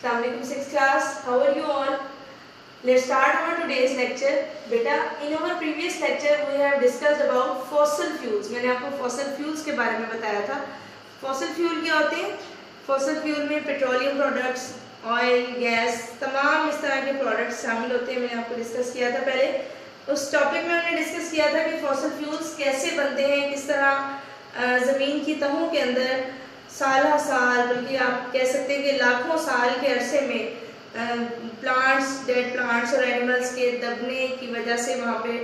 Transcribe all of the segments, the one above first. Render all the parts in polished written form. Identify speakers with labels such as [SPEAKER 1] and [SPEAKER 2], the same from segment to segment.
[SPEAKER 1] Assalamualaikum 6th class. How are you all? Let's start our today's lecture. बेटा, in our previous lecture we have discussed about fossil fuels. मैंने आपको fossil fuels के बारे में बताया था. Fossil fuel क्या होते हैं? Fossil fuel में पेट्रोलियम प्रोडक्ट्स, ऑयल, गैस, तमाम इस तरह के प्रोडक्ट्स शामिल होते हैं. मैंने आपको डिस्कस किया था पहले. उस टॉपिक में हमने डिस्कस किया था कि फॉसिल फ्यूल्स कैसे बनते हैं, किस तरह ज़मीन की तहों के अंदर साल साल, बल्कि आप कह सकते हैं कि लाखों साल के अरसे में प्लांट्स, डेड प्लांट्स और एनिमल्स के दबने की वजह से वहाँ पे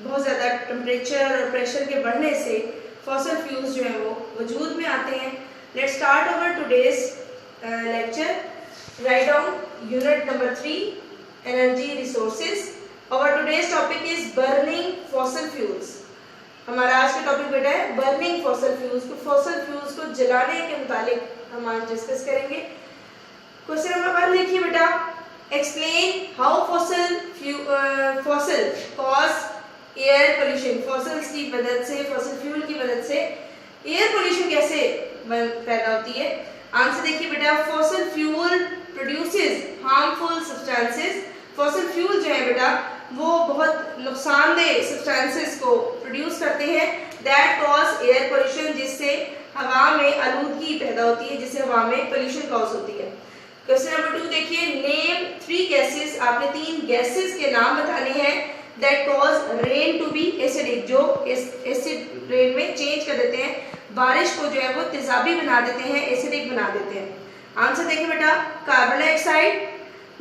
[SPEAKER 1] बहुत ज़्यादा टेम्परेचर और प्रेशर के बढ़ने से फॉसिल फ्यूल्स जो हैं वो वजूद में आते हैं. Let's start our today's lecture. Right down unit number 3, energy resources. और today's topic is burning fossil fuels. हमारा आज का टॉपिक बेटा है बर्निंग फॉसिल फ्यूल्स. तो फॉसिल फ्यूल्स को जलाने के मुतालिक हम आज डिस्कस करेंगे. क्वेश्चन नंबर 1 देखिए बेटा. Explain how fossil cause air pollution. Fossils की मदद से, फॉसिल फ्यूल की मदद से एयर पोल्यूशन कैसे पैदा होती है. आंसर देखिए बेटा. Fossil fuel produces harmful substances. Fossil fuel जो है बेटा वो बहुत नुकसानदेह सब्सटेंसेस को प्रोड्यूस करते हैं दैट कॉज एयर पोल्यूशन, जिससे हवा में आलूदगी पैदा होती है, जिससे हवा में पोल्यूशन कॉज होती है. क्वेश्चन नंबर 2 देखिए. Name 3 gases. आपने 3 गैसेस के नाम बताने हैं that cause rain to be acidic, जो एसिड रेन में चेंज कर देते हैं, बारिश को जो है वो तेजाबी बना देते हैं, एसिडिक बना देते हैं. आंसर देखिए बेटा. Carbon dioxide,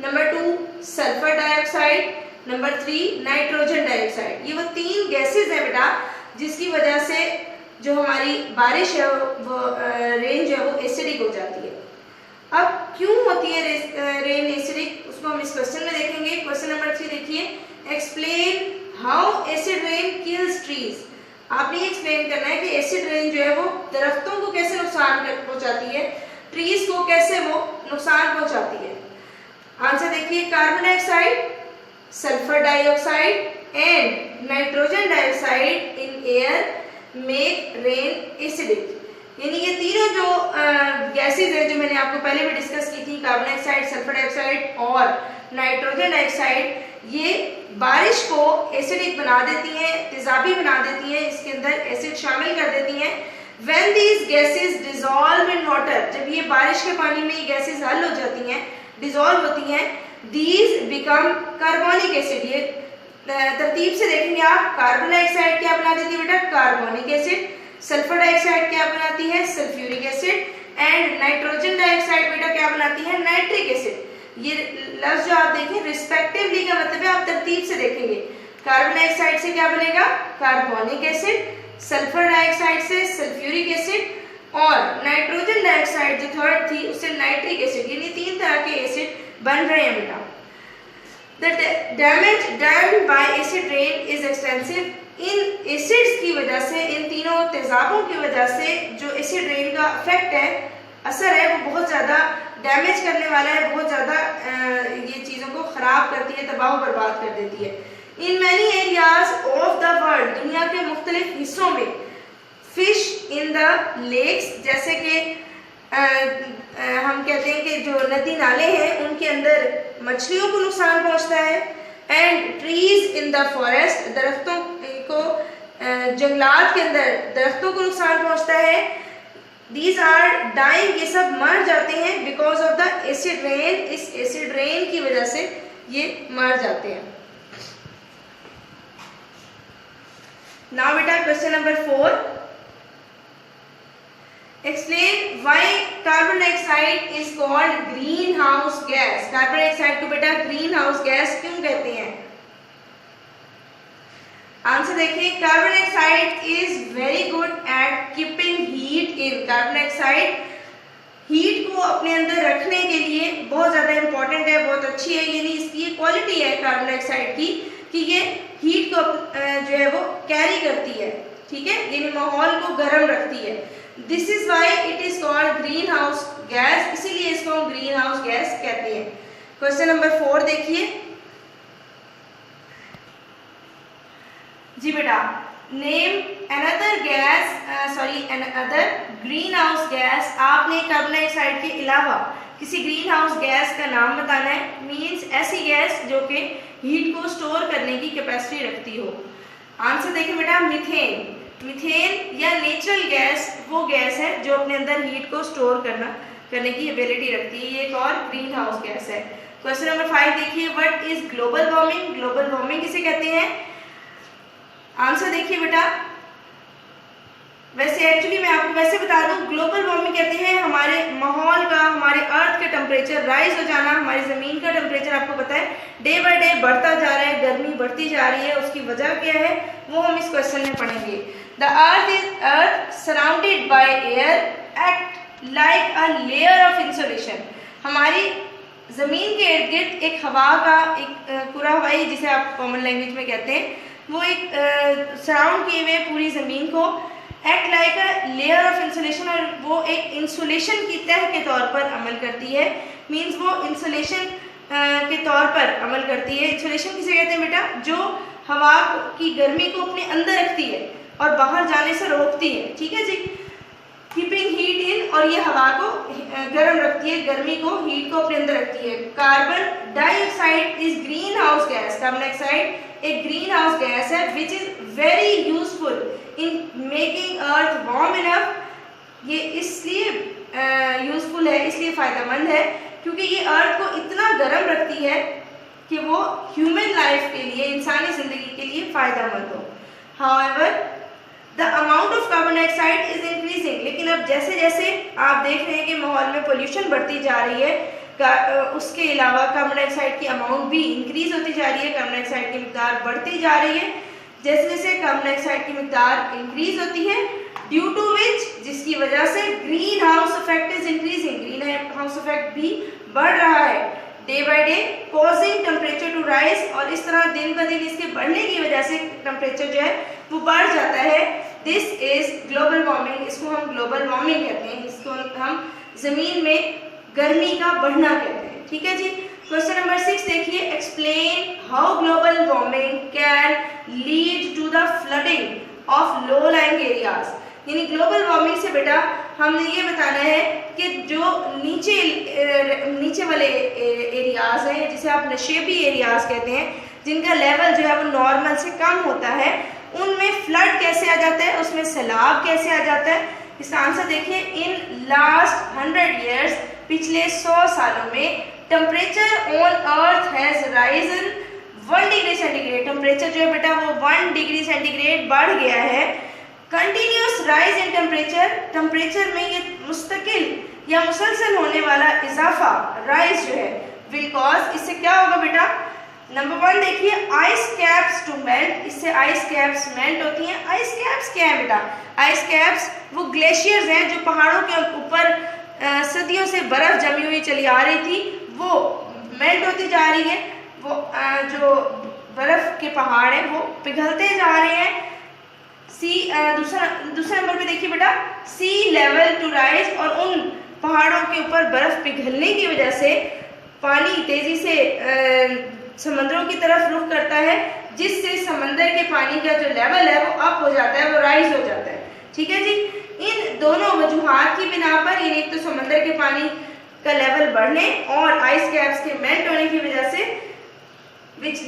[SPEAKER 1] number 2 sulphur dioxide, number 3 nitrogen dioxide. ये वो 3 गैसेस हैं बेटा जिसकी वजह से जो हमारी बारिश है वो रेन जो है वो एसिडिक हो जाती है. अब क्यों होती है रेन एसिडिक, उसको हम इस क्वेश्चन में देखेंगे. क्वेश्चन नंबर 3 देखिए. Explain how acid rain kills trees. आपने एक्सप्लेन करना है कि एसिड रेन जो है वो दरख्तों को कैसे नुकसान पहुंचाती है, ट्रीज को कैसे वो नुकसान पहुंचाती है. आंसर देखिए. Carbon dioxide, sulphur dioxide and nitrogen dioxide in air make rain acidic. यानी ये तीनों जो गैसेस हैं जो मैंने आपको पहले भी डिस्कस की थी, कार्बन डाइऑक्साइड, सल्फर डाइऑक्साइड और नाइट्रोजन डाइऑक्साइड, ये बारिश को एसिडिक बना देती हैं, तेजाबी बना देती हैं, इसके अंदर एसिड शामिल कर देती हैं. When these gases dissolve in water, जब ये बारिश के पानी में ये गैसेस हल हो जाती हैं, डिसॉल्व होती हैं, these become कार्बोनिक एसिड. ये तरतीब से देखेंगे आप. कार्बन डाइऑक्साइड क्या बना देती है बेटा? Carbonic acid. सल्फर डाइऑक्साइड क्या बनाती है? Sulphuric acid. And nitrogen dioxide बेटा क्या बनाती है? Nitric acid. ये लफ्ज जो आप देखें रिस्पेक्टिवली का मतलब है, आप तरतीब से देखेंगे. कार्बन डाइऑक्साइड से क्या बनेगा? Carbonic acid. सल्फर डाइऑक्साइड से सल्फ्यूरिक एसिड और नाइट्रोजन डाइऑक्साइड जो थर्ड थी उससे नाइट्रिक एसिड. यानी 3 तरह के एसिड बन रहे हैं बेटा. The damage done by acid rain is extensive. In acids की वजह से, इन तीनों तेजाबों की वजह से जो एसिड रेन का इफेक्ट है, असर है, वो बहुत ज़्यादा डैमेज करने वाला है, बहुत ज़्यादा ये चीज़ों को ख़राब करती है, तबाह बर्बाद कर देती है. In many areas of the world, दुनिया के मुख्तलिफ हिस्सों में, फिश इन द लेक्स, जैसे कि हम कहते हैं कि जो नदी नाले हैं उनके अंदर मछलियों को नुकसान पहुंचता है. And trees in the forest, दरख्तों को, जंगलात के अंदर दरख्तों को नुकसान पहुंचता है. दीज आर डाइंग, ये सब मर जाते हैं because of the acid rain. इस एसिड रेन की वजह से ये मर जाते हैं. नाउ बेटा question number 4. Explain why carbon dioxide is called green house gas. Carbon dioxide को बेटा ग्रीन हाउस गैस क्यों कहते हैं? आंसर देखिए. Carbon dioxide is very good at keeping heat in. Carbon dioxide heat को अपने अंदर रखने के लिए बहुत ज़्यादा इंपॉर्टेंट है, बहुत अच्छी है. यानी इसकी ये क्वालिटी है कार्बन डाइऑक्साइड की कि ये हीट को जो है वो कैरी करती है, ठीक है, यानी माहौल को गर्म रखती है. This is why it is called green house gas. इसीलिए इसको हम ग्रीन हाउस गैस कहते हैं. क्वेश्चन नंबर 4 देखिए. जी बेटा. Name another green house gas, आपने कार्बन डाइऑक्साइड के अलावा किसी ग्रीन हाउस गैस का नाम बताना है। मींस ऐसी गैस जो कि हीट को स्टोर करने की कैपेसिटी रखती हो। आंसर देखिए बेटा, मीथेन। मीथेन या नेचुरल गैस वो गैस है जो अपने अंदर हीट को स्टोर करने की एबिलिटी रखती है। ये एक और ग्रीन हाउस गैस है। क्वेश्चन नंबर 5 देखिए, what is global warming? Global warming किसे कहते हैं? आंसर देखिए बेटा, वैसे एक्चुअली मैं आपको वैसे बता दूं, ग्लोबल वार्मिंग कहते हैं हमारे माहौल का, हमारे अर्थ का टेम्परेचर राइज हो जाना। हमारी ज़मीन का टेम्परेचर आपको पता है डे बाय डे बढ़ता जा रहा है, गर्मी बढ़ती जा रही है। उसकी वजह क्या है वो हम इस क्वेश्चन में पढ़ेंगे। The earth surrounded by air act like a layer of insulation. हमारी ज़मीन के इर्द गिर्द एक हवा का एक पूरा हवाई, जिसे आप कॉमन लैंग्वेज में कहते हैं, वो एक सराउंड किए हुए पूरी ज़मीन को act like a layer of insulation, और वो एक इंसुलेशन की तह के तौर पर अमल करती है। मींस वो इंसुलेशन के तौर पर अमल करती है। इंसुलेशन किसे कहते हैं बेटा? जो हवा की गर्मी को अपने अंदर रखती है और बाहर जाने से रोकती है। ठीक है जी, कीपिंग हीट इन, और ये हवा को गर्म रखती है, गर्मी को, हीट को अपने अंदर रखती है। Carbon dioxide is green house gas. Carbon dioxide एक ग्रीन हाउस गैस है which is very useful in making earth warm enough. ये इसलिए यूजफुल है, इसलिए फ़ायदेमंद है क्योंकि ये अर्थ को इतना गर्म रखती है कि वो ह्यूमन लाइफ के लिए, इंसानी ज़िंदगी के लिए फ़ायदेमंद हो। However the amount of carbon dioxide is increasing. लेकिन अब जैसे जैसे आप देख रहे हैं कि माहौल में पोल्यूशन बढ़ती जा रही है, उसके अलावा कार्बन डाइऑक्साइड की अमाउंट भी इंक्रीज होती जा रही है, कार्बन डाइऑक्साइड की मिकदार बढ़ती जा रही है। जैसे जैसे कार्बन डाइऑक्साइड की मिकदार इंक्रीज होती है, ड्यू टू विच, जिसकी वजह से green house effect is increasing, green house effect भी बढ़ रहा है day by day, causing temperature to rise. और इस तरह दिन ब दिन इसके बढ़ने की वजह से टेम्परेचर जो है वो बढ़ जाता है। This is global warming. इसको हम ग्लोबल वार्मिंग कहते हैं, इसको हम जमीन में गर्मी का बढ़ना कहते हैं। ठीक है जी। क्वेश्चन नंबर 6 देखिए, explain how global warming can lead to the flooding of low lying areas. यानी ग्लोबल वार्मिंग से बेटा हमने ये बताना है कि जो नीचे वाले एरियाज हैं, जिसे आप नशेबी एरियाज कहते हैं, जिनका लेवल जो है वो नॉर्मल से कम होता है, उनमें फ्लड कैसे आ जाता है, उसमें सैलाब कैसे आ जाता है। इसका आंसर देखिए, इन लास्ट 100 ईयर्स, पिछले 100 सालों में temperature on earth has risen 1 degree centigrade. Temperature जो है बेटा वो 1 डिग्री सेंटीग्रेड बढ़ गया है। Continuous rise in temperature, temperature में ये मुस्तकिल या मुसलसल होने वाला इजाफा, राइज जो है, विल कॉज, इससे क्या होगा बेटा? नंबर 1 देखिए, आइस कैप्स टू मेल्ट। इससे आइस कैप्स मेल्ट होती हैं। आइस कैप्स क्या है बेटा? आइस कैप्स वो ग्लेशियर्स हैं जो पहाड़ों के ऊपर सदियों से बर्फ जमी हुई चली आ रही थी, वो मेल्ट होती जा रही है। वो जो बर्फ के पहाड़ हैं वो पिघलते जा रहे हैं। दूसरा नंबर पे देखिए बेटा, सी लेवल टू राइज, और उन पहाड़ों के ऊपर बर्फ पिघलने की वजह से पानी तेजी से समंदरों की तरफ रुख करता है, जिससे समंदर के पानी का जो लेवल है वो अप हो जाता है, वो राइज हो जाता है। ठीक है जी। इन दोनों वजूहात की बिना पर, यानी एक तो समंदर के पानी का लेवल बढ़ने और आइस कैप्स के मेल्ट होने की वजह से, which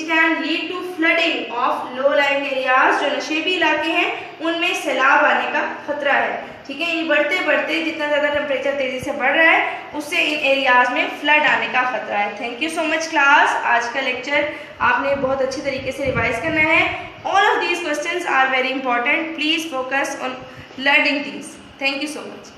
[SPEAKER 1] can lead to flooding of low lying areas, जो नशेबी इलाके हैं उनमें सैलाब आने का खतरा है। ठीक है, ये बढ़ते बढ़ते जितना ज़्यादा टेम्परेचर तेज़ी से बढ़ रहा है, उससे इन एरियाज में फ्लड आने का खतरा है। Thank you so much class. आज का लेक्चर आपने बहुत अच्छी तरीके से रिवाइज करना है। All of these questions are very important. Please focus on learning these. Thank you so much.